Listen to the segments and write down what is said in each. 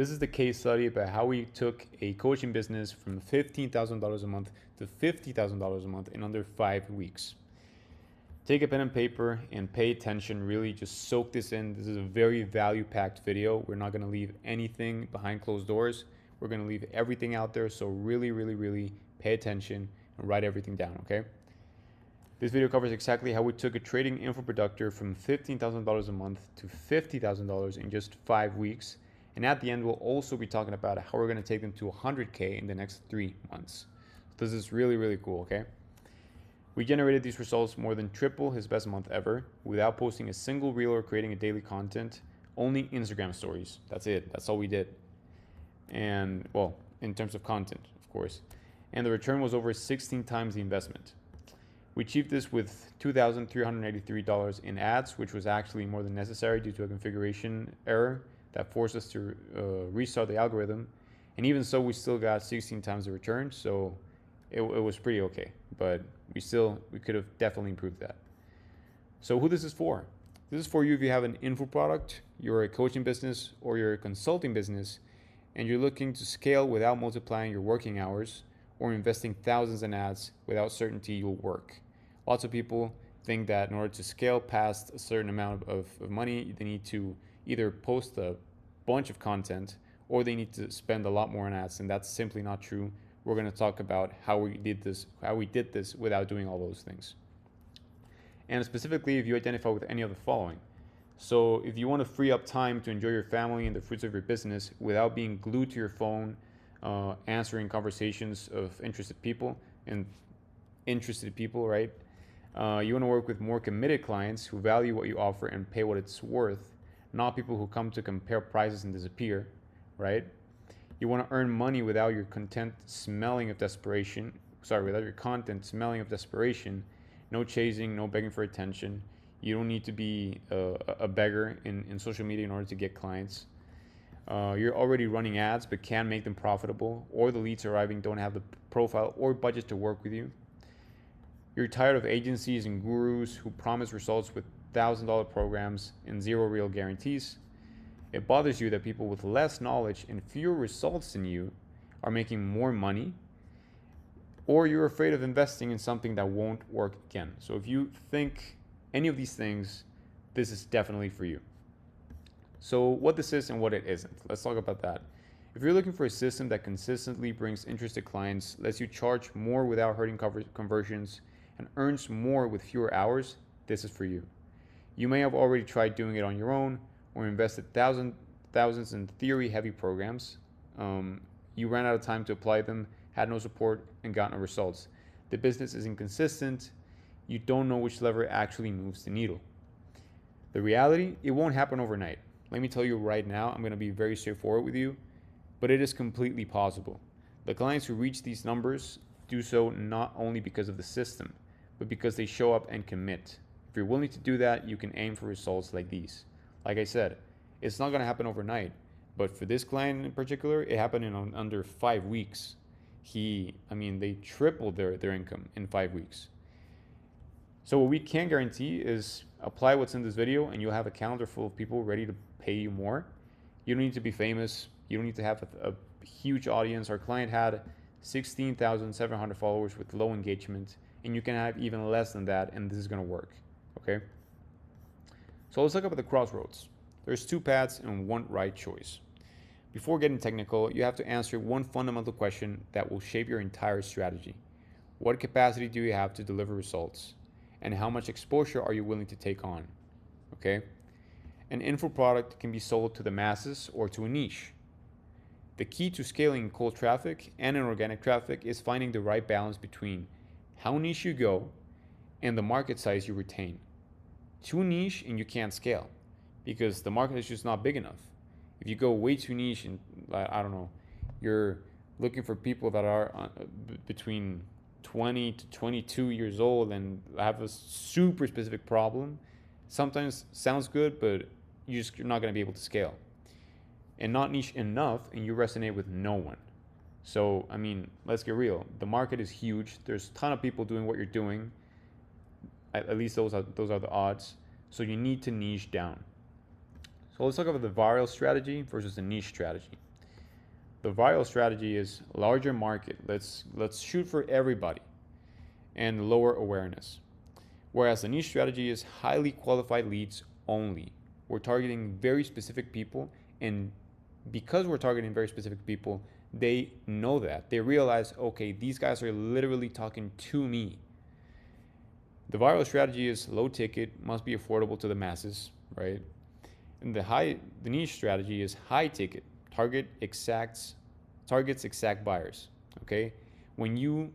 This is the case study about how we took a coaching business from $15,000 a month to $50,000 a month in under 5 weeks. Take a pen and paper and pay attention. Really just soak this in. This is a very value-packed video. We're not going to leave anything behind closed doors. We're going to leave everything out there. So really pay attention and write everything down, okay? This video covers exactly how we took a trading infoproductor from $15,000 a month to $50,000 in just 5 weeks. And at the end, we'll also be talking about how we're going to take them to 100K in the next 3 months. So this is really cool, okay? We generated these results more than triple his best month ever without posting a single reel or creating a daily content, only Instagram stories. That's it. That's all we did. And well, in terms of content, of course. And the return was over 16 times the investment. We achieved this with $2,383 in ads, which was actually more than necessary due to a configuration error that forced us to restart the algorithm. And even so, we still got 16 times the return. So it was pretty okay, but we could have definitely improved that. So who this is for? This is for you if you have an info product, you're a coaching business, or you're a consulting business, and you're looking to scale without multiplying your working hours or investing thousands in ads without certainty you'll work. Lots of people think that in order to scale past a certain amount of money, they need to either post a bunch of content or they need to spend a lot more on ads, and that's simply not true. We're going to talk about how we did this without doing all those things. And specifically, if you identify with any of the following. So if you want to free up time to enjoy your family and the fruits of your business without being glued to your phone, answering conversations of interested people, right? You want to work with more committed clients who value what you offer and pay what it's worth, not people who come to compare prices and disappear, right? You want to earn money without your content smelling of desperation. Without your content smelling of desperation. No chasing, no begging for attention. You don't need to be a beggar in social media in order to get clients. You're already running ads but can't make them profitable, or the leads arriving don't have the profile or budget to work with you. You're tired of agencies and gurus who promise results with $1,000 programs and zero real guarantees. It bothers you that people with less knowledge and fewer results than you are making more money, or you're afraid of investing in something that won't work again. So if you think any of these things, this is definitely for you. So what this is and what it isn't, let's talk about that. If you're looking for a system that consistently brings interested clients, lets you charge more without hurting conversions, and earns more with fewer hours, this is for you. You may have already tried doing it on your own, or invested thousands in theory-heavy programs. You ran out of time to apply them, had no support, and got no results. The business is inconsistent. You don't know which lever actually moves the needle. The reality, it won't happen overnight. Let me tell you right now, I'm going to be very straightforward with you, but it is completely possible. The clients who reach these numbers do so not only because of the system, but because they show up and commit. If you're willing to do that, you can aim for results like these. Like I said, it's not going to happen overnight, but for this client in particular, it happened in under 5 weeks. They tripled their income in 5 weeks. So what we can guarantee is apply what's in this video and you'll have a calendar full of people ready to pay you more. You don't need to be famous. You don't need to have a huge audience. Our client had 16,700 followers with low engagement, and you can have even less than that, and this is going to work, okay? So let's look up at the crossroads. There's 2 paths and 1 right choice. Before getting technical, you have to answer one fundamental question that will shape your entire strategy. What capacity do you have to deliver results? And how much exposure are you willing to take on? Okay? An info product can be sold to the masses or to a niche. The key to scaling cold traffic and in organic traffic is finding the right balance between how niche you go and the market size you retain. Too niche and you can't scale because the market is just not big enough. If you go way too niche and you're looking for people that are between 20 to 22 years old and have a super specific problem, sometimes sounds good, but you're not going to be able to scale. And not niche enough and you resonate with no one. So, let's get real. The market is huge. There's a ton of people doing what you're doing. At least those are the odds. So you need to niche down. So let's talk about the viral strategy versus the niche strategy. The viral strategy is larger market. Let's shoot for everybody and lower awareness. Whereas the niche strategy is highly qualified leads only. We're targeting very specific people, and because we're targeting very specific people, they know that. They realize, okay, these guys are literally talking to me. The viral strategy is low ticket, must be affordable to the masses, right? And the niche strategy is high ticket, targets exact buyers. Okay, when you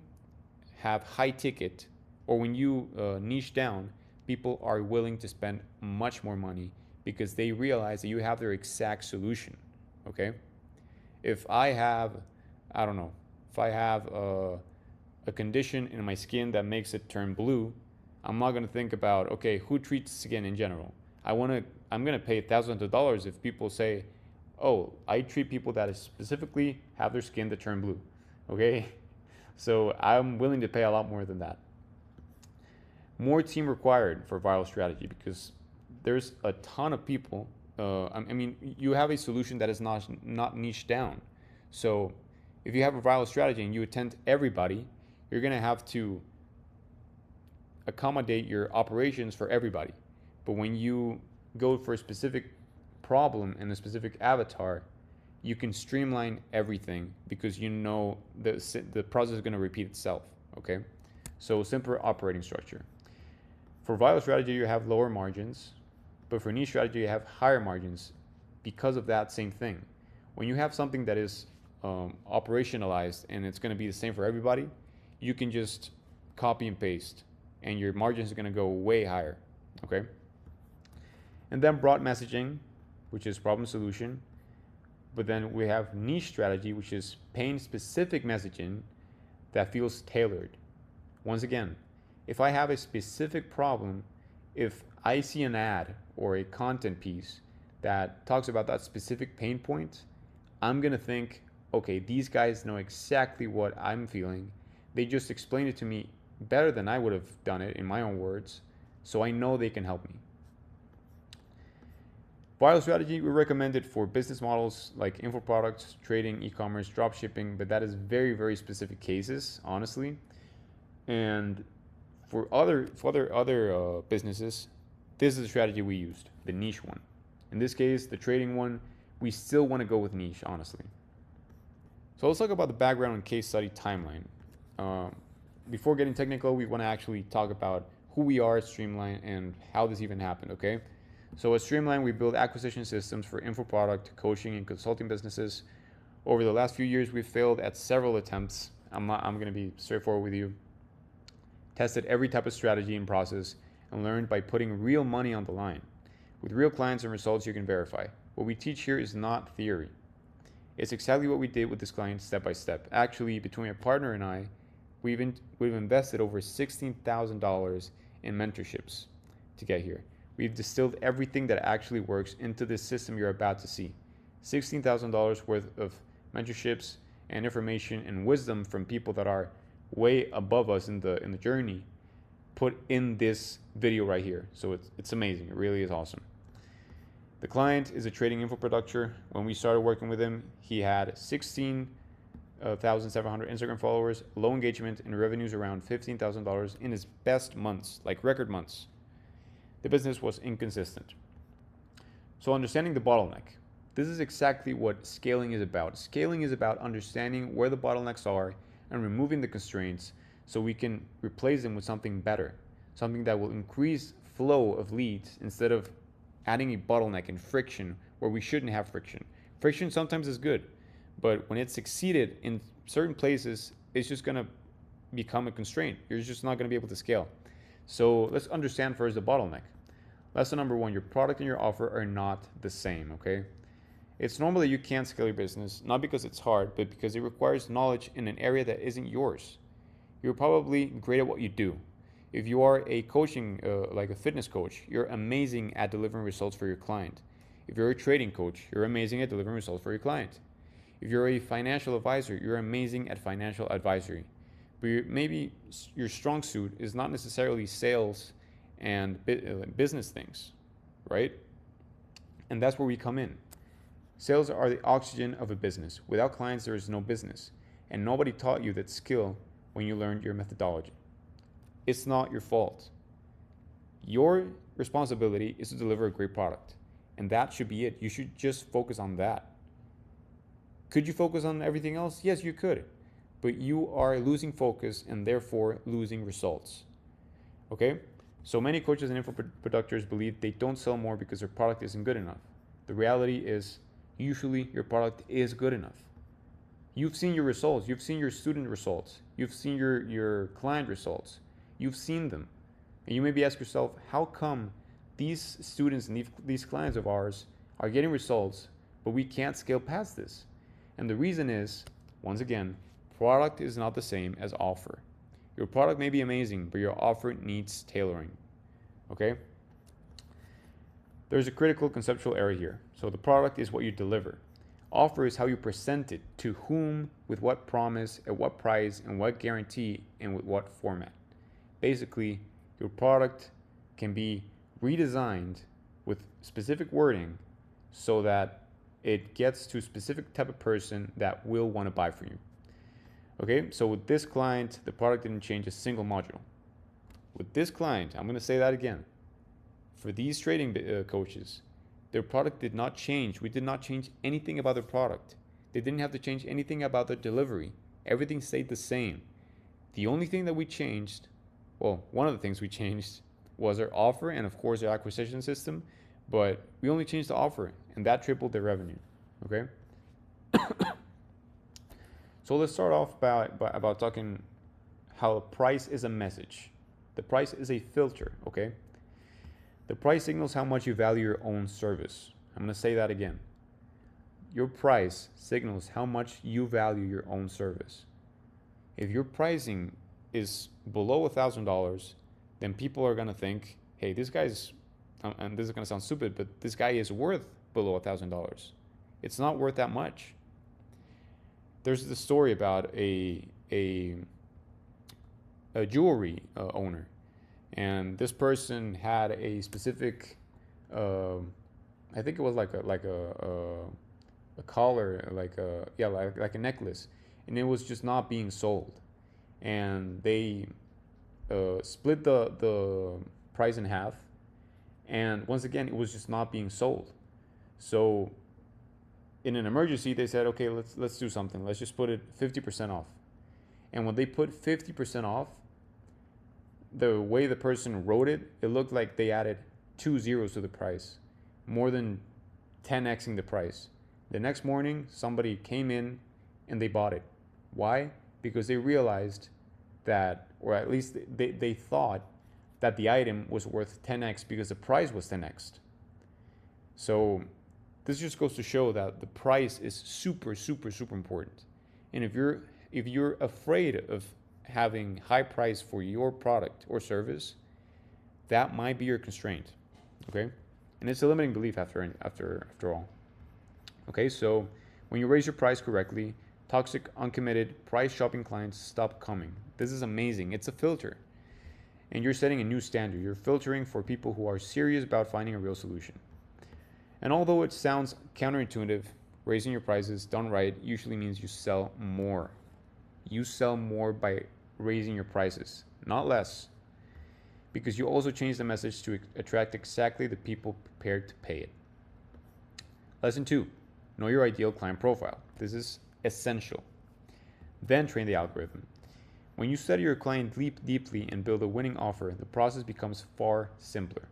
have high ticket, or when you niche down, people are willing to spend much more money because they realize that you have their exact solution. Okay, if I have, I don't know, if I have a condition in my skin that makes it turn blue, I'm not going to think about, okay, who treats skin in general. I'm going to pay thousands of dollars if people say, oh, I treat people that specifically have their skin to turn blue. Okay, so I'm willing to pay a lot more than that. More team required for viral strategy because there's a ton of people. I mean, you have a solution that is not niche down. So if you have a viral strategy and you attend everybody, you're going to have to accommodate your operations for everybody. But when you go for a specific problem and a specific avatar, you can streamline everything because you know the process is going to repeat itself. Okay, so simpler operating structure. For viral strategy, you have lower margins, but for niche strategy, you have higher margins because of that same thing. When you have something that is operationalized and it's going to be the same for everybody, you can just copy and paste and your margins are going to go way higher. Okay, and then broad messaging, which is problem solution. But then we have niche strategy, which is pain specific messaging that feels tailored. Once again, if I have a specific problem, if I see an ad or a content piece that talks about that specific pain point, I'm going to think, okay, these guys know exactly what I'm feeling. They just explained it to me better than I would have done it in my own words, so I know they can help me. Viral strategy, we recommend it for business models like infoproducts, trading, e-commerce, drop shipping, but that is very, very specific cases, honestly. And for other businesses, this is the strategy we used, the niche one. In this case, the trading one, we still want to go with niche, honestly. So let's talk about the background and case study timeline. Before getting technical, we want to actually talk about who we are at Streamline and how this even happened, okay? So at Streamline, we build acquisition systems for infoproduct, coaching, and consulting businesses. Over the last few years, we've failed at several attempts. I'm going to be straightforward with you. Tested every type of strategy and process and learned by putting real money on the line. With real clients and results you can verify. What we teach here is not theory. It's exactly what we did with this client step by step. Actually, between my partner and I, we've invested over $16,000 in mentorships to get here. We've distilled everything that actually works into this system you're about to see. $16,000 worth of mentorships and information and wisdom from people that are way above us in the journey put in this video right here. So it's amazing. It really is awesome. The client is a trading info producer. When we started working with him, he had 16,700 Instagram followers, low engagement, and revenues around $15,000 in his best months, like record months. The business was inconsistent. So understanding the bottleneck. This is exactly what scaling is about. Scaling is about understanding where the bottlenecks are and removing the constraints so we can replace them with something better, something that will increase flow of leads instead of adding a bottleneck and friction where we shouldn't have friction. Friction sometimes is good, but when it's succeeded in certain places, it's just going to become a constraint. You're just not going to be able to scale. So let's understand first the bottleneck. Lesson number one, your product and your offer are not the same, okay? It's normal that you can't scale your business, not because it's hard, but because it requires knowledge in an area that isn't yours. You're probably great at what you do. If you are a coaching, like a fitness coach, you're amazing at delivering results for your client. If you're a trading coach, you're amazing at delivering results for your client. If you're a financial advisor, you're amazing at financial advisory. But maybe your strong suit is not necessarily sales and business things, right? And that's where we come in. Sales are the oxygen of a business. Without clients, there is no business. And nobody taught you that skill when you learned your methodology. It's not your fault. Your responsibility is to deliver a great product. And that should be it. You should just focus on that. Could you focus on everything else? Yes, you could. But you are losing focus and therefore losing results. Okay? So many coaches and infoproductors believe they don't sell more because their product isn't good enough. The reality is, usually your product is good enough. You've seen your results. You've seen your student results. You've seen your client results. You've seen them. And you maybe ask yourself, how come these students and these clients of ours are getting results, but we can't scale past this? And the reason is, once again, product is not the same as offer. Your product may be amazing, but your offer needs tailoring. Okay? There's a critical conceptual error here. So the product is what you deliver. Offer is how you present it, to whom, with what promise, at what price, and what guarantee, and with what format. Basically, your product can be redesigned with specific wording so that it gets to a specific type of person that will want to buy from you. Okay, so with this client, the product didn't change a single module. With this client, I'm going to say that again. For these trading coaches, their product did not change. We did not change anything about their product. They didn't have to change anything about their delivery. Everything stayed the same. The only thing that we changed, well, one of the things we changed was our offer and of course our acquisition system, but we only changed the offer and that tripled their revenue. Okay. So let's start off about talking how the price is a message. The price is a filter, okay? The price signals how much you value your own service. I'm going to say that again. Your price signals how much you value your own service. If your pricing is below $1,000, then people are going to think, hey, this guy's, and this is going to sound stupid, but this guy is worth below $1,000. It's not worth that much. There's this story about a jewelry owner, and this person had a specific, I think it was like a collar, like a necklace, and it was just not being sold, and they split the price in half, and once again it was just not being sold. So in an emergency, they said, okay, let's do something. Let's just put it 50% off. And when they put 50% off, the way the person wrote it, it looked like they added 2 zeros to the price, more than 10xing the price. The next morning, somebody came in and they bought it. Why? Because they realized that, or at least they thought that the item was worth 10x because the price was 10x. So this just goes to show that the price is super, super, super important. And if you're afraid of having high price for your product or service, that might be your constraint. Okay? And it's a limiting belief after all. Okay, so when you raise your price correctly, toxic, uncommitted, price shopping clients stop coming. This is amazing. It's a filter. And you're setting a new standard. You're filtering for people who are serious about finding a real solution. And although it sounds counterintuitive, raising your prices done right usually means you sell more. You sell more by raising your prices, not less. Because you also change the message to attract exactly the people prepared to pay it. Lesson 2, know your ideal client profile. This is essential. Then train the algorithm. When you study your client deeply and build a winning offer, the process becomes far simpler.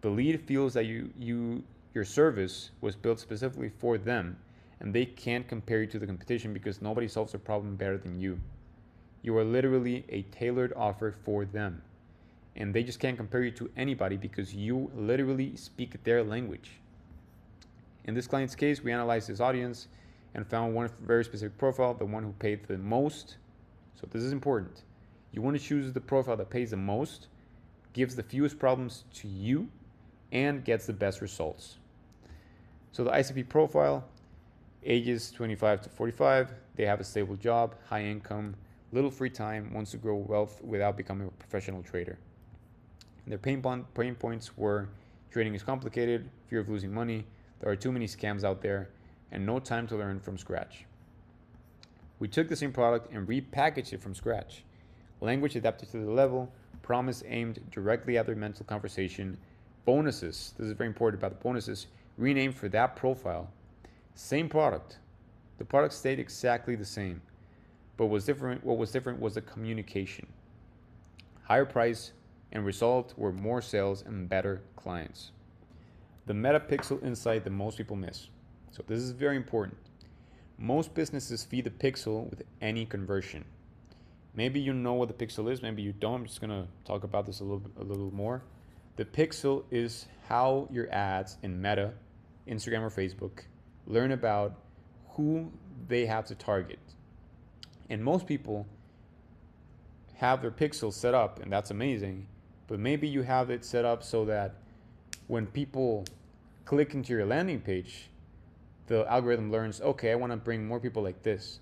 The lead feels that your service was built specifically for them, and they can't compare you to the competition because nobody solves their problem better than you. You are literally a tailored offer for them, and they just can't compare you to anybody because you literally speak their language. In this client's case, we analyzed his audience and found one very specific profile, the one who paid the most. So this is important. You want to choose the profile that pays the most, gives the fewest problems to you, and gets the best results. So the ICP profile, ages 25 to 45, they have a stable job, high income, little free time, wants to grow wealth without becoming a professional trader. And their pain points were trading is complicated, fear of losing money, there are too many scams out there, and no time to learn from scratch. We took the same product and repackaged it from scratch. Language adapted to the level, promise aimed directly at their mental conversation, bonuses, this is very important about the bonuses, renamed for that profile. Same product. The product stayed exactly the same, but what was different was the communication. Higher price and result were more sales and better clients. The metapixel insight that most people miss. So this is very important. Most businesses feed the pixel with any conversion. Maybe you know what the pixel is, maybe you don't. I'm just gonna talk about this a little more. The pixel is how your ads in Meta, Instagram or Facebook, learn about who they have to target. And most people have their pixel set up, and that's amazing, but maybe you have it set up so that when people click into your landing page, the algorithm learns, okay, I want to bring more people like this.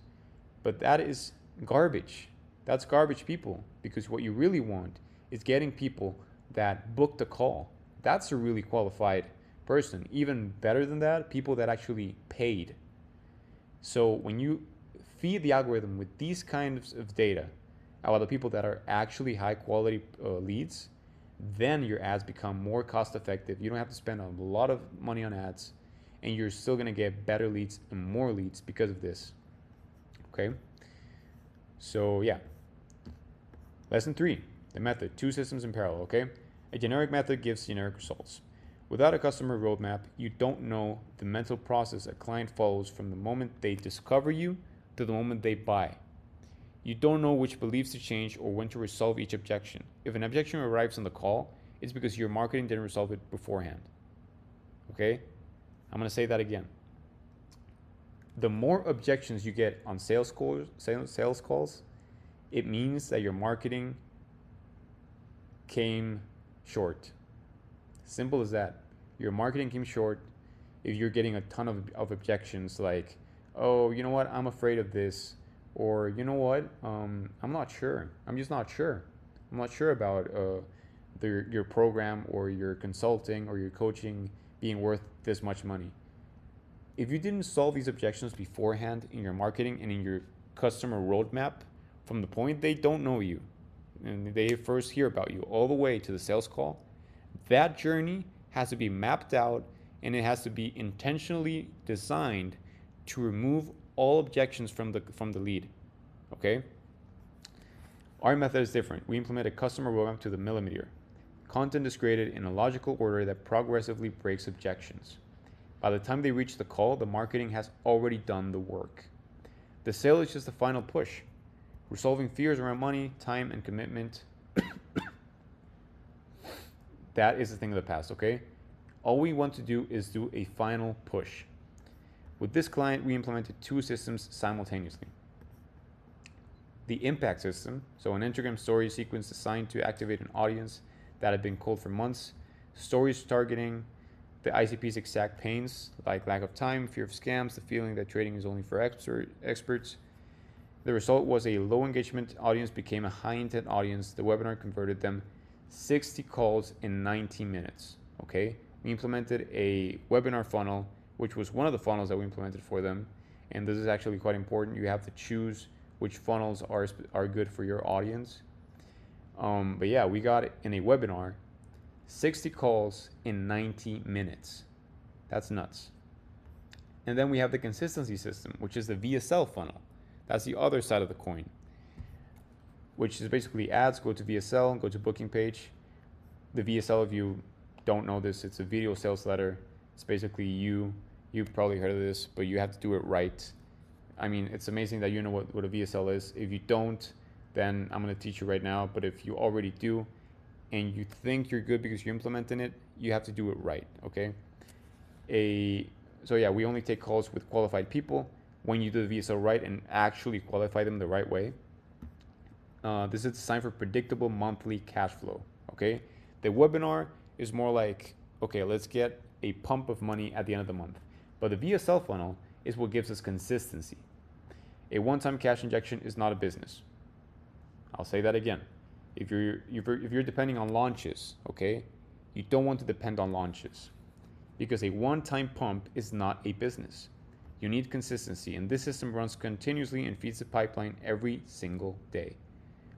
But that is garbage. That's garbage people, because what you really want is getting people that booked a call. That's a really qualified person. Even better than that, people that actually paid. So when you feed the algorithm with these kinds of data about the people that are actually high quality leads, then your ads become more cost effective. You don't have to spend a lot of money on ads, and you're still going to get better leads and more leads because of this. Okay? So yeah. Lesson 3, the method, 2 systems in parallel, okay? A generic method gives generic results. Without a customer roadmap, you don't know the mental process a client follows from the moment they discover you to the moment they buy. You don't know which beliefs to change or when to resolve each objection. If an objection arrives on the call, it's because your marketing didn't resolve it beforehand. Okay? I'm going to say that again. The more objections you get on sales calls, it means that your marketing came short. Simple as that. Your marketing came short if you're getting a ton of objections like, oh, you know what, I'm afraid of this. Or, you know what, I'm not sure. I'm just not sure. I'm not sure about your program or your consulting or your coaching being worth this much money. If you didn't solve these objections beforehand in your marketing and in your customer roadmap, from the point they don't know you and they first hear about you all the way to the sales call, that journey has to be mapped out, and it has to be intentionally designed to remove all objections from the lead. Okay? Our method is different. We implement a customer roadmap to the millimeter. Content is created in a logical order that progressively breaks objections. By the time they reach the call, the marketing has already done the work. The sale is just the final push. Resolving fears around money, time, and commitment. That is a thing of the past, okay? All we want to do is do a final push. With this client, we implemented 2 systems simultaneously. The impact system, so an Instagram story sequence designed to activate an audience that had been cold for months. Stories targeting the ICP's exact pains, like lack of time, fear of scams, the feeling that trading is only for experts. The result was a low engagement audience became a high intent audience. The webinar converted them 60 calls in 90 minutes. Okay, we implemented a webinar funnel, which was one of the funnels that we implemented for them. And this is actually quite important. You have to choose which funnels are good for your audience. But yeah, we got in a webinar 60 calls in 90 minutes. That's nuts. And then we have the consistency system, which is the VSL funnel. That's the other side of the coin, which is basically ads go to VSL, go to booking page. The VSL, if you don't know this, it's a video sales letter. It's basically you've probably heard of this, but you have to do it right. I mean, it's amazing that you know what a VSL is. If you don't, then I'm going to teach you right now. But if you already do and you think you're good because you're implementing it, you have to do it right, okay? So yeah, we only take calls with qualified people when you do the VSL right and actually qualify them the right way. This is designed for predictable monthly cash flow, okay? The webinar is more like, okay, let's get a pump of money at the end of the month. But the VSL funnel is what gives us consistency. A one-time cash injection is not a business. I'll say that again. If you're depending on launches, okay, you don't want to depend on launches, because a one-time pump is not a business. You need consistency, and this system runs continuously and feeds the pipeline every single day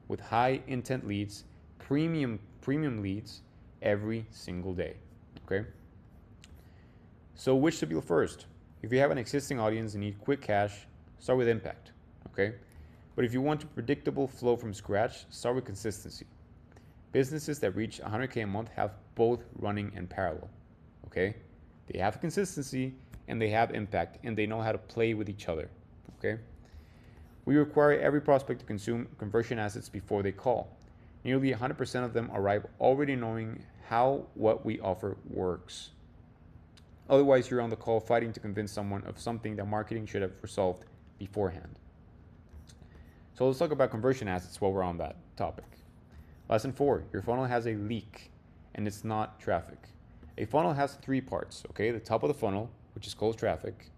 with high intent leads, premium leads every single day. Okay? So which to build first? If you have an existing audience and need quick cash, start with impact. Okay? But if you want a predictable flow from scratch, start with consistency. Businesses that reach 100K a month have both running in parallel. Okay? They have consistency and they have impact, and they know how to play with each other. Okay? We require every prospect to consume conversion assets before they call. Nearly 100% of them arrive already knowing how what we offer works. Otherwise, you're on the call fighting to convince someone of something that marketing should have resolved beforehand. So let's talk about conversion assets while we're on that topic. Lesson 4, your funnel has a leak, and it's not traffic. A funnel has 3 parts, okay? The top of the funnel, which is cold traffic,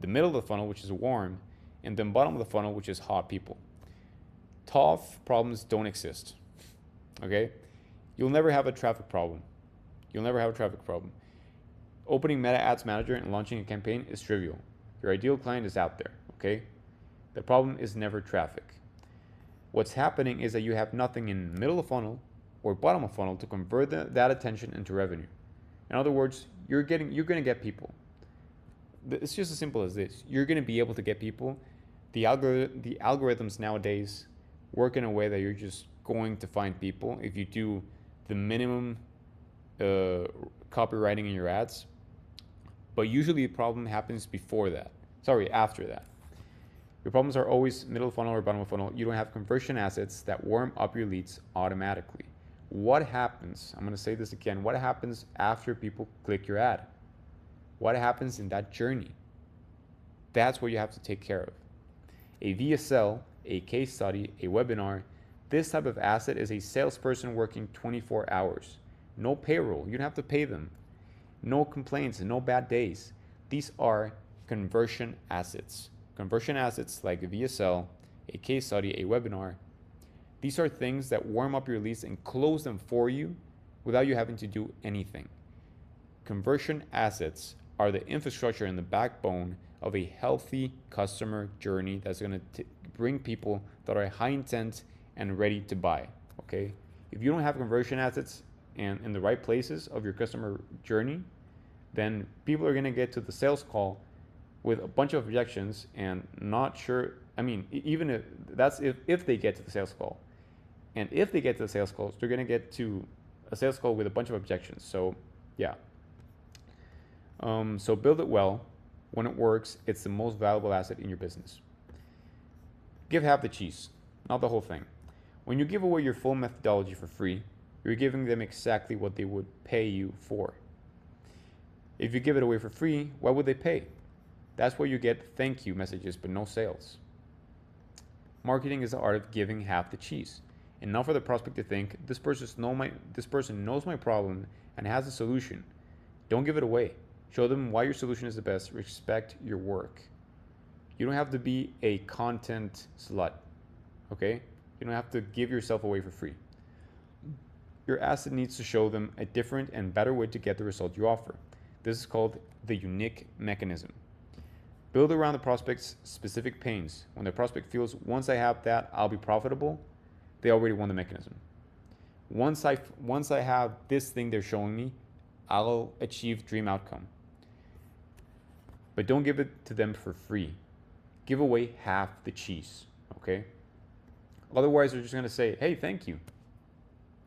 the middle of the funnel, which is warm, and then bottom of the funnel, which is hot people. Tough problems don't exist, okay? You'll never have a traffic problem. You'll never have a traffic problem. Opening Meta Ads Manager and launching a campaign is trivial. Your ideal client is out there, okay? The problem is never traffic. What's happening is that you have nothing in the middle of the funnel or bottom of the funnel to convert that attention into revenue. In other words, you're going to get people. It's just as simple as this. You're going to be able to get people. The algorithms nowadays work in a way that you're just going to find people if you do the minimum copywriting in your ads. But usually the problem happens after that. Your problems are always middle funnel or bottom of funnel. You don't have conversion assets that warm up your leads automatically. What happens, I'm going to say this again, what happens after people click your ad? What happens in that journey? That's what you have to take care of. A VSL, a case study, a webinar, this type of asset is a salesperson working 24 hours. No payroll, you don't have to pay them. No complaints, no bad days. These are conversion assets. Conversion assets like a VSL, a case study, a webinar. These are things that warm up your leads and close them for you without you having to do anything. Conversion assets are the infrastructure and the backbone of a healthy customer journey that's going to bring people that are high intent and ready to buy. Okay? If you don't have conversion assets and in the right places of your customer journey, then people are going to get to the sales call with a bunch of objections and not sure. I mean, even if they get to the sales call. And if they get to the sales calls, they're going to get to a sales call with a bunch of objections. So, yeah. So build it well. When it works, it's the most valuable asset in your business. Give half the cheese, not the whole thing. When you give away your full methodology for free, you're giving them exactly what they would pay you for. If you give it away for free, why would they pay? That's where you get thank you messages, but no sales. Marketing is the art of giving half the cheese. Enough for the prospect to think, this person knows my problem and has a solution. Don't give it away. Show them why your solution is the best. Respect your work. You don't have to be a content slut, okay? You don't have to give yourself away for free. Your asset needs to show them a different and better way to get the result you offer. This is called the unique mechanism. Build around the prospect's specific pains. When the prospect feels, once I have that, I'll be profitable, they already won the mechanism. Once I have this thing they're showing me, I'll achieve dream outcome. But don't give it to them for free. Give away half the cheese, okay? Otherwise, they're just gonna say, "Hey, thank you,"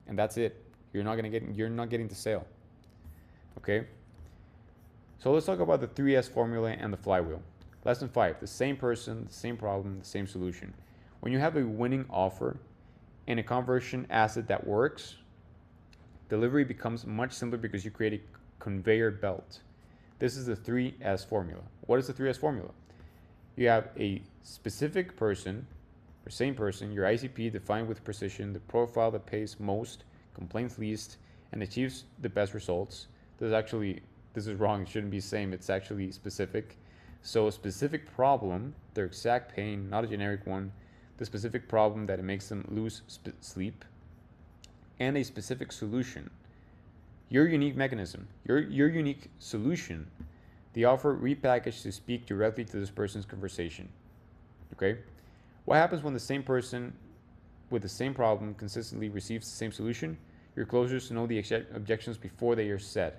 and that's it. You're not getting the sale, okay? So let's talk about the 3S formula and the flywheel. Lesson 5: the same person, the same problem, the same solution. When you have a winning offer and a conversion asset that works, delivery becomes much simpler because you create a conveyor belt. This is the 3S formula. What is the 3S formula? You have a specific person, or same person, your ICP defined with precision, the profile that pays most, complains least, and achieves the best results. This is wrong, it shouldn't be same, it's actually specific. So a specific problem, their exact pain, not a generic one, the specific problem that it makes them lose sleep, and a specific solution. Your unique mechanism, your unique solution The offer repackaged to speak directly to this person's conversation. Okay? What happens when the same person with the same problem consistently receives the same solution? Your closers know the objections before they are said.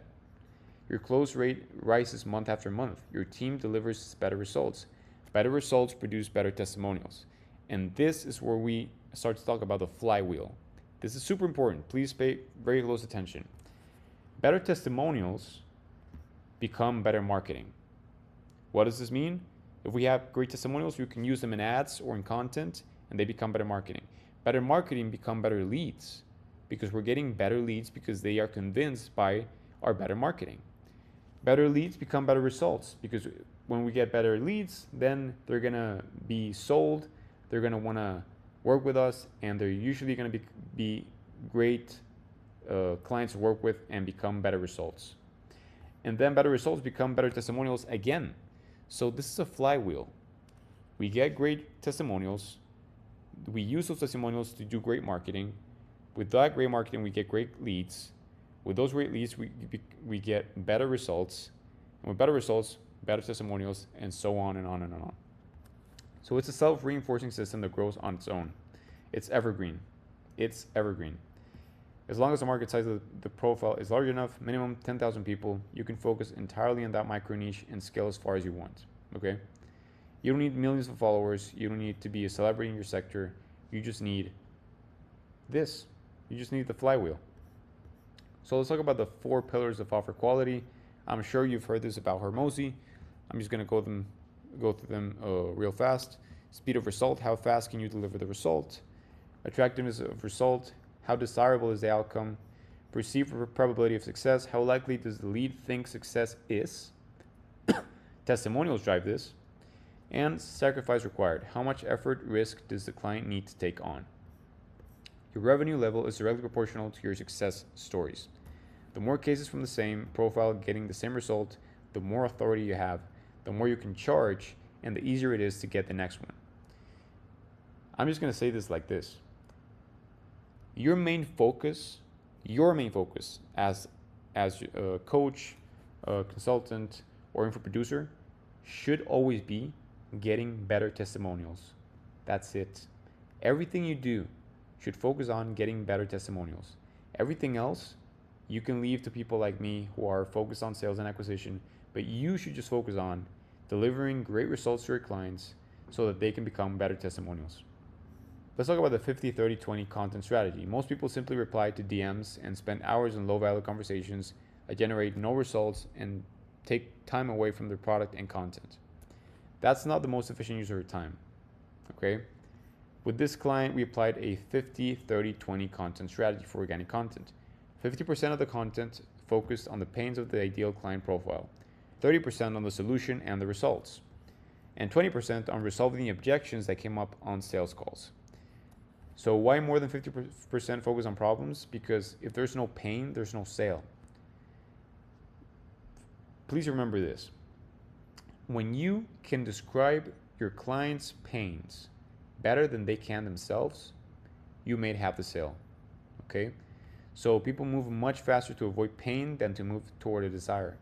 Your close rate rises month after month. Your team delivers better results. Better results produce better testimonials. And this is where we start to talk about the flywheel. This is super important. Please pay very close attention. Better testimonials become better marketing. What does this mean? If we have great testimonials, we can use them in ads or in content, and they become better marketing. Better marketing become better leads because we're getting better leads because they are convinced by our better marketing. Better leads become better results because when we get better leads, then they're going to be sold, they're going to want to work with us, and they're usually going to be great clients to work with and become better results. And then better results become better testimonials again. So this is a flywheel. We get great testimonials. We use those testimonials to do great marketing. With that great marketing, we get great leads. With those great leads, we get better results. And with better results, better testimonials, and so on and on and on. So it's a self-reinforcing system that grows on its own. It's evergreen. It's evergreen. As long as the market size of the profile is large enough, minimum 10,000 people, you can focus entirely on that micro niche and scale as far as you want. Okay? You don't need millions of followers. You don't need to be a celebrity in your sector. You just need this. You just need the flywheel. So let's talk about the 4 pillars of offer quality. I'm sure you've heard this about Hormozy. I'm just going to go through them real fast. Speed of result. How fast can you deliver the result? Attractiveness of result. How desirable is the outcome? Perceived probability of success. How likely does the lead think success is? Testimonials drive this. And sacrifice required. How much effort, risk does the client need to take on? Your revenue level is directly proportional to your success stories. The more cases from the same profile getting the same result, the more authority you have, the more you can charge, and the easier it is to get the next one. I'm just going to say this like this. Your main focus as a coach, a consultant, or info producer should always be getting better testimonials. That's it. Everything you do should focus on getting better testimonials. Everything else you can leave to people like me who are focused on sales and acquisition, but you should just focus on delivering great results to your clients so that they can become better testimonials. Let's talk about the 50-30-20 content strategy. Most people simply reply to DMs and spend hours in low-value conversations that generate no results and take time away from their product and content. That's not the most efficient use of your time. Okay? With this client, we applied a 50-30-20 content strategy for organic content. 50% of the content focused on the pains of the ideal client profile, 30% on the solution and the results, and 20% on resolving the objections that came up on sales calls. So why more than 50% focus on problems? Because if there's no pain, there's no sale. Please remember this. When you can describe your client's pains better than they can themselves, you may have the sale. Okay? So people move much faster to avoid pain than to move toward a desire.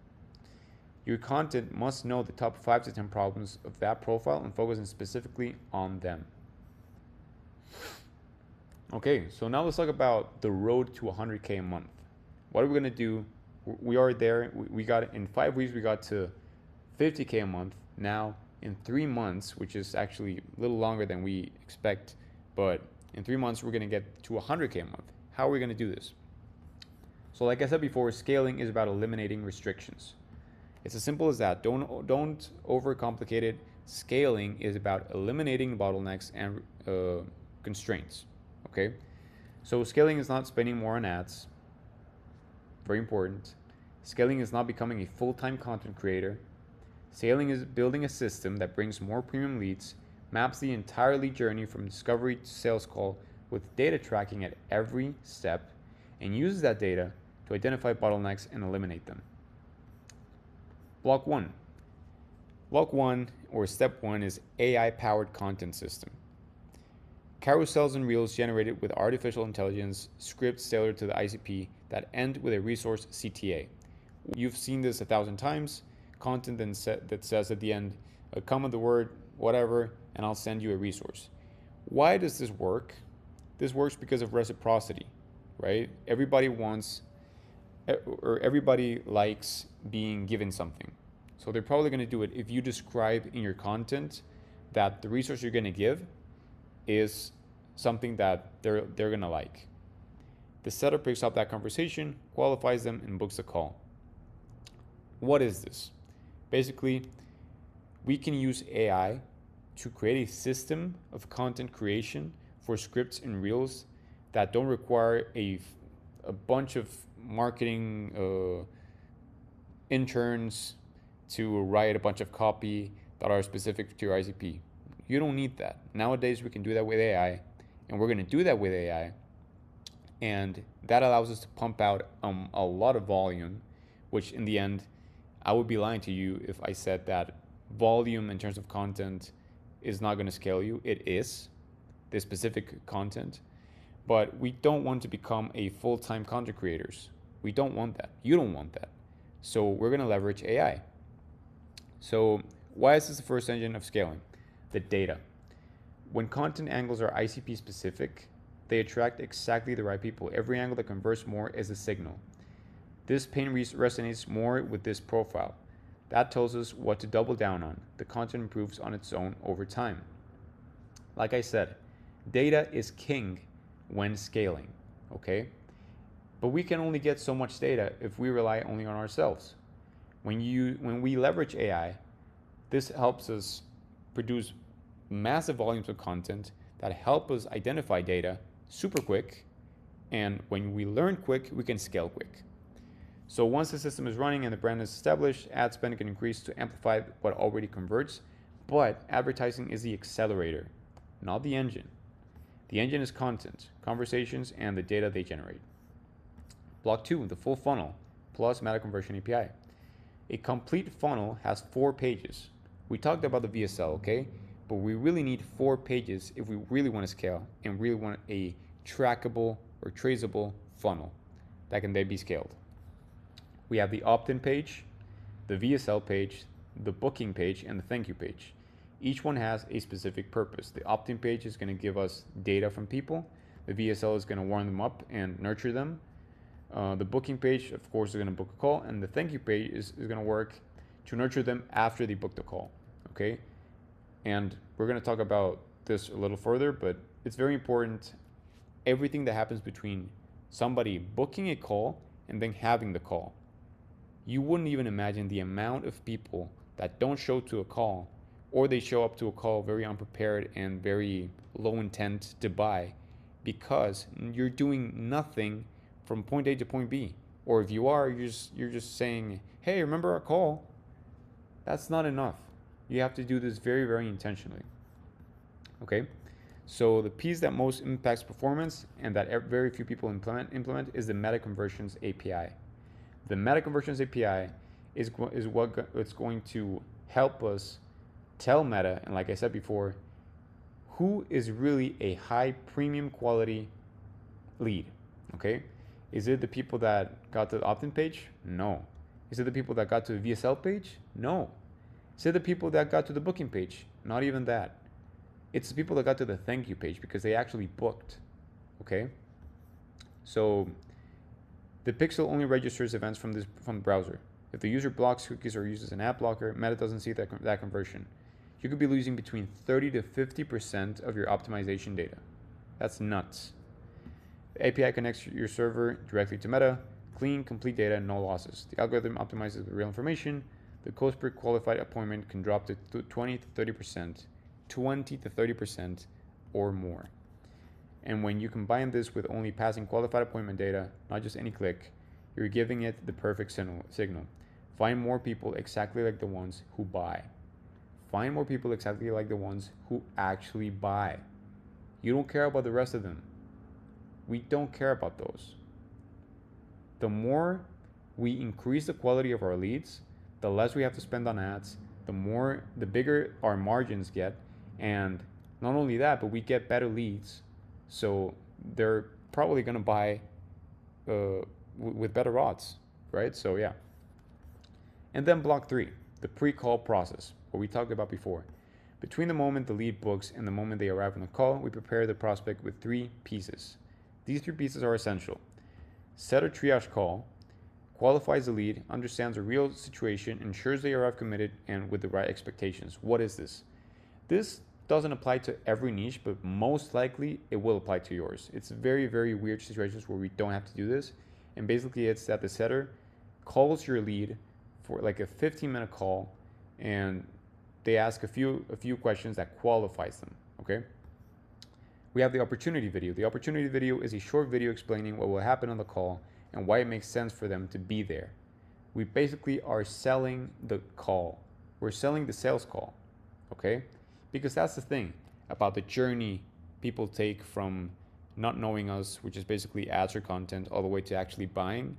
Your content must know the top 5 to 10 problems of that profile and focus specifically on them. Okay, so now let's talk about the road to 100K a month. What are we going to do? We are there. We got in 5 weeks, we got to 50K a month. Now, in 3 months, which is actually a little longer than we expect, but in 3 months, we're going to get to 100K a month. How are we going to do this? So like I said before, scaling is about eliminating restrictions. It's as simple as that. Don't overcomplicate it. Scaling is about eliminating bottlenecks and constraints. Okay? So scaling is not spending more on ads. Very important. Scaling is not becoming a full-time content creator. Scaling is building a system that brings more premium leads, maps the entire lead journey from discovery to sales call with data tracking at every step, and uses that data to identify bottlenecks and eliminate them. Block 1. Block 1, or step 1, is AI-powered content system. Carousels and reels generated with artificial intelligence, scripts tailored to the ICP that end with a resource CTA. You've seen this 1,000 times. content that says at the end, comment the word whatever, and I'll send you a resource. Why does this work? This works because of reciprocity, right? Everybody wants, or everybody likes being given something. So they're probably going to do it if you describe in your content that the resource you're going to give is something that they're going to like. The setter picks up that conversation, qualifies them, and books a call. What is this? Basically, we can use AI to create a system of content creation for scripts and reels that don't require a bunch of marketing interns to write a bunch of copy that are specific to your ICP. You don't need that. Nowadays, we can do that with AI, and we're going to do that with AI. And that allows us to pump out a lot of volume, which in the end, I would be lying to you if I said that volume in terms of content is not going to scale you. It is, the specific content, but we don't want to become a full-time content creators. We don't want that. You don't want that. So we're going to leverage AI. So why is this the first engine of scaling? The data. When content angles are ICP specific, they attract exactly the right people. Every angle that converts more is a signal. This pain resonates more with this profile. That tells us what to double down on. The content improves on its own over time. Like I said, data is king when scaling, okay? But we can only get so much data if we rely only on ourselves. When we leverage AI, this helps us produce massive volumes of content that help us identify data super quick, and when we learn quick, we can scale quick. So once the system is running and the brand is established, ad spend can increase to amplify what already converts, but advertising is the accelerator, not the engine. The engine is content, conversations, and the data they generate. Block 2, the full funnel, plus meta conversion API. A complete funnel has 4 pages. We talked about the VSL, okay? But we really need 4 pages if we really want to scale and really want a trackable or traceable funnel that can then be scaled. We have the opt-in page, the VSL page, the booking page, and the thank you page. Each one has a specific purpose. The opt-in page is going to give us data from people. The VSL is going to warm them up and nurture them. The booking page, of course, is going to book a call, and the thank you page is going to work to nurture them after they book the call, okay? And we're going to talk about this a little further, but it's very important. Everything that happens between somebody booking a call and then having the call. You wouldn't even imagine the amount of people that don't show to a call, or they show up to a call very unprepared and very low intent to buy because you're doing nothing from point A to point B. Or if you are, you're just saying, hey, remember our call? That's not enough. You have to do this very, very intentionally. Okay? So the piece that most impacts performance and that very few people implement is the meta conversions API. The meta conversions API is what it's going to help us tell Meta, and like I said before, who is really a high premium quality lead, okay? Is it the people that got to the opt-in page? No. Is it the people that got to the VSL page? No. Is it the people that got to the booking page? Not even that. It's the people that got to the thank you page because they actually booked, okay? So the pixel only registers events from the browser. If the user blocks cookies or uses an ad blocker, Meta doesn't see that conversion. You could be losing between 30 to 50% of your optimization data. That's nuts. The API connects your server directly to Meta, clean, complete data, no losses. The algorithm optimizes the real information. The cost per qualified appointment can drop to 20 to 30%, 20 to 30% or more. And when you combine this with only passing qualified appointment data, not just any click, you're giving it the perfect signal. Find more people exactly like the ones who buy. Find more people exactly like the ones who actually buy. You don't care about the rest of them. We don't care about those. The more we increase the quality of our leads, the less we have to spend on ads, the bigger our margins get, and not only that, but we get better leads. So they're probably going to buy with better odds, right? So yeah. And then block 3, The pre-call process, what we talked about before. Between the moment the lead books and the moment they arrive on the call, we prepare the prospect with 3 pieces. These 3 pieces are essential. Set a triage call, qualifies the lead, understands the real situation, ensures they arrive committed and with the right expectations. What is this? This doesn't apply to every niche, but most likely it will apply to yours. It's very, very weird situations where we don't have to do this. And basically it's that the setter calls your lead for like a 15-minute call, and they ask a few questions that qualifies them, okay? We have the opportunity video. The opportunity video is a short video explaining what will happen on the call and why it makes sense for them to be there. We basically are selling the call. We're selling the sales call, okay? Because that's the thing about the journey people take from not knowing us, which is basically ads or content, all the way to actually buying.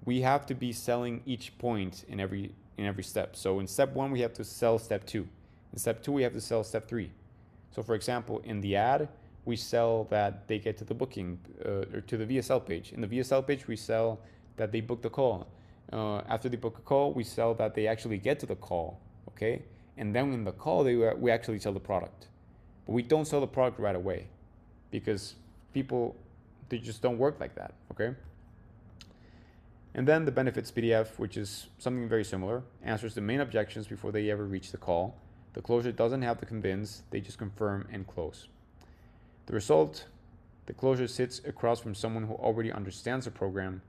We have to be selling each point in every step. So in step 1, we have to sell step 2. In step 2, we have to sell step 3. So for example, in the ad, we sell that they get to the booking or to the VSL page. In the VSL page, we sell that they book the call. After they book a call, we sell that they actually get to the call, okay? And then in the call, we actually sell the product. But we don't sell the product right away because people, they just don't work like that, okay? And then the benefits PDF, which is something very similar, answers the main objections before they ever reach the call. The closure doesn't have to convince, they just confirm and close. The result, the closure sits across from someone who already understands the program,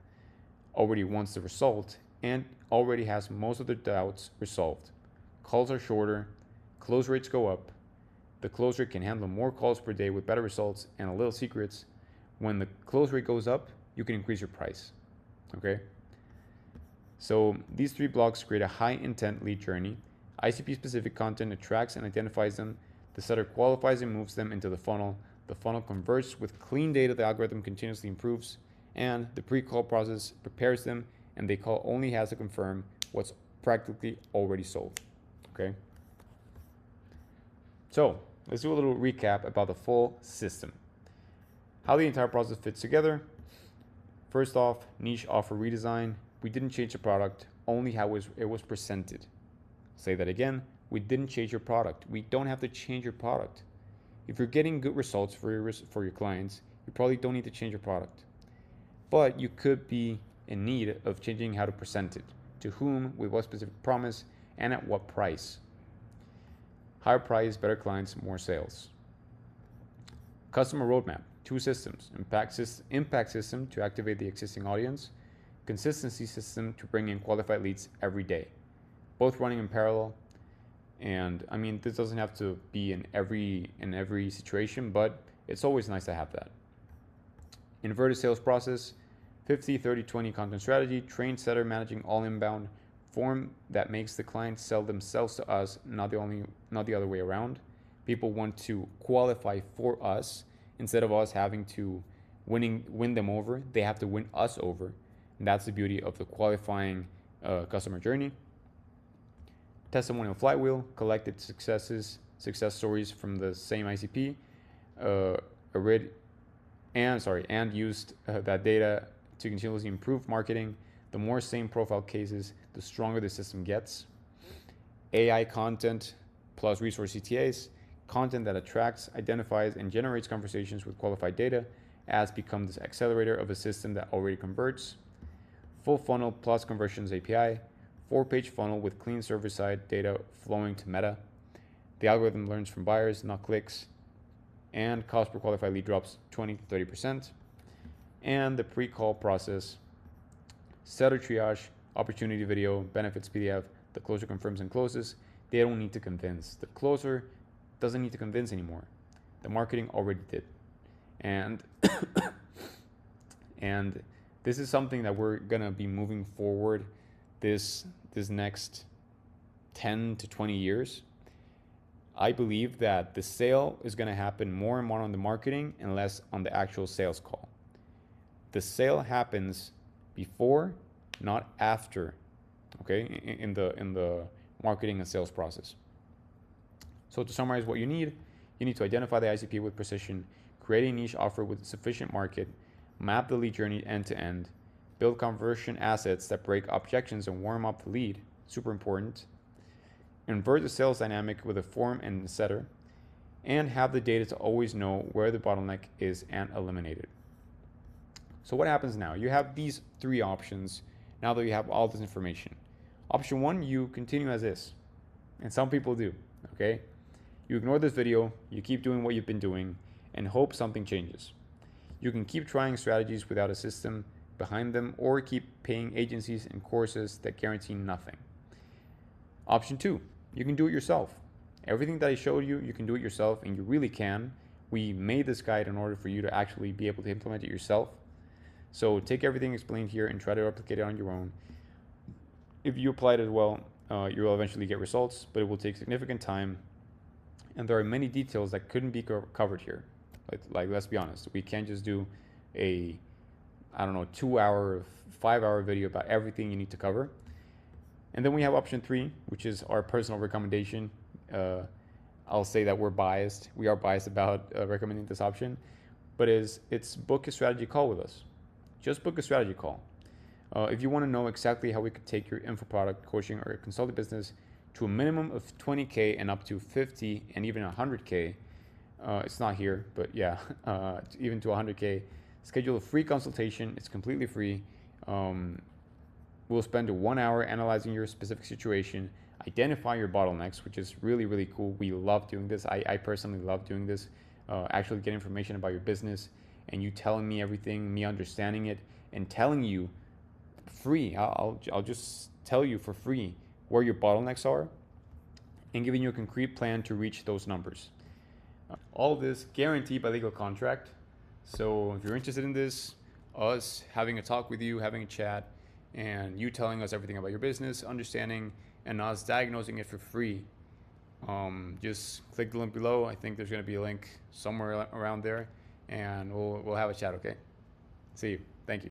already wants the result, and already has most of their doubts resolved. Calls are shorter, close rates go up, the closer can handle more calls per day with better results, and a little secrets, when the close rate goes up, you can increase your price, okay? So these 3 blocks create a high intent lead journey. ICP specific content attracts and identifies them. The setter qualifies and moves them into the funnel. The funnel converts with clean data, the algorithm continuously improves, and the pre-call process prepares them, and the call only has to confirm what's practically already sold, okay? So let's do a little recap about the full system. How the entire process fits together. First off, niche offer redesign. We didn't change the product, only how it was presented. Say that again, we didn't change your product. We don't have to change your product. If you're getting good results for your clients, you probably don't need to change your product. But you could be in need of changing how to present it, to whom, with what specific promise, and at what price. Higher price, better clients, more sales. Customer roadmap, 2 systems. Impact system to activate the existing audience. Consistency system to bring in qualified leads every day. Both running in parallel. And I mean, this doesn't have to be in every situation, but it's always nice to have that. Inverted sales process, 50-30-20 content strategy, trained setter managing all inbound, form that makes the client sell themselves to us, not the other way around. People want to qualify for us instead of us having to win them over. They have to win us over. And that's the beauty of the qualifying customer journey. Testimonial flywheel, collected success stories from the same ICP, and used that data to continuously improve marketing. The more same profile cases, the stronger the system gets. AI content plus resource CTAs, content that attracts, identifies, and generates conversations with qualified data as become this accelerator of a system that already converts. Full funnel plus conversions API, 4-page funnel with clean server-side data flowing to Meta. The algorithm learns from buyers, not clicks. And cost per qualified lead drops 20 to 30%. And the pre-call process, setter triage, opportunity video, benefits PDF, the closer confirms and closes. They don't need to convince. The closer doesn't need to convince anymore. The marketing already did. And and this is something that we're gonna be moving forward this next 10 to 20 years. I believe that the sale is going to happen more and more on the marketing and less on the actual sales call. The sale happens before, not after, okay, in the marketing and sales process. So to summarize what you need to identify the ICP with precision, create a niche offer with sufficient market, map the lead journey end to end, build conversion assets that break objections and warm up the lead, super important. invert the sales dynamic with a form and a setter, and have the data to always know where the bottleneck is and eliminate it. So what happens now? You have these three options now that you have all this information. Option one, you continue as is. And some people do, okay? You ignore this video, you keep doing what you've been doing, and hope something changes. You can keep trying strategies without a system behind them, or keep paying agencies and courses that guarantee nothing. Option two, you can do it yourself. Everything that I showed you, you can do it yourself, and you really can. We made this guide in order for you to actually be able to implement it yourself. So take everything explained here and try to replicate it on your own. If you apply it as well, you'll eventually get results, but it will take significant time. And there are many details that couldn't be covered here. Like, let's be honest, we can't just do a, 2-hour, 5-hour video about everything you need to cover. And then we have option three, which is our personal recommendation. I'll say that we're biased. We are biased about recommending this option, but it's book a strategy call with us. Just book a strategy call. If you want to know exactly how we could take your info product, coaching, or consulting business to a minimum of 20K and up to 50 and even 100K, it's not here, but yeah, even to 100K, schedule a free consultation. It's completely free. We'll spend 1 hour analyzing your specific situation, identify your bottlenecks, which is really, really cool. We love doing this. I personally love doing this. Actually get information about your business and you telling me everything, me understanding it, and telling you free. I'll just tell you for free where your bottlenecks are and giving you a concrete plan to reach those numbers. All this guaranteed by legal contract. So if you're interested in this, us having a talk with you, having a chat, and you telling us everything about your business, understanding, and us diagnosing it for free, just click the link below. I think there's going to be a link somewhere around there, and we'll have a chat, okay? See you. Thank you.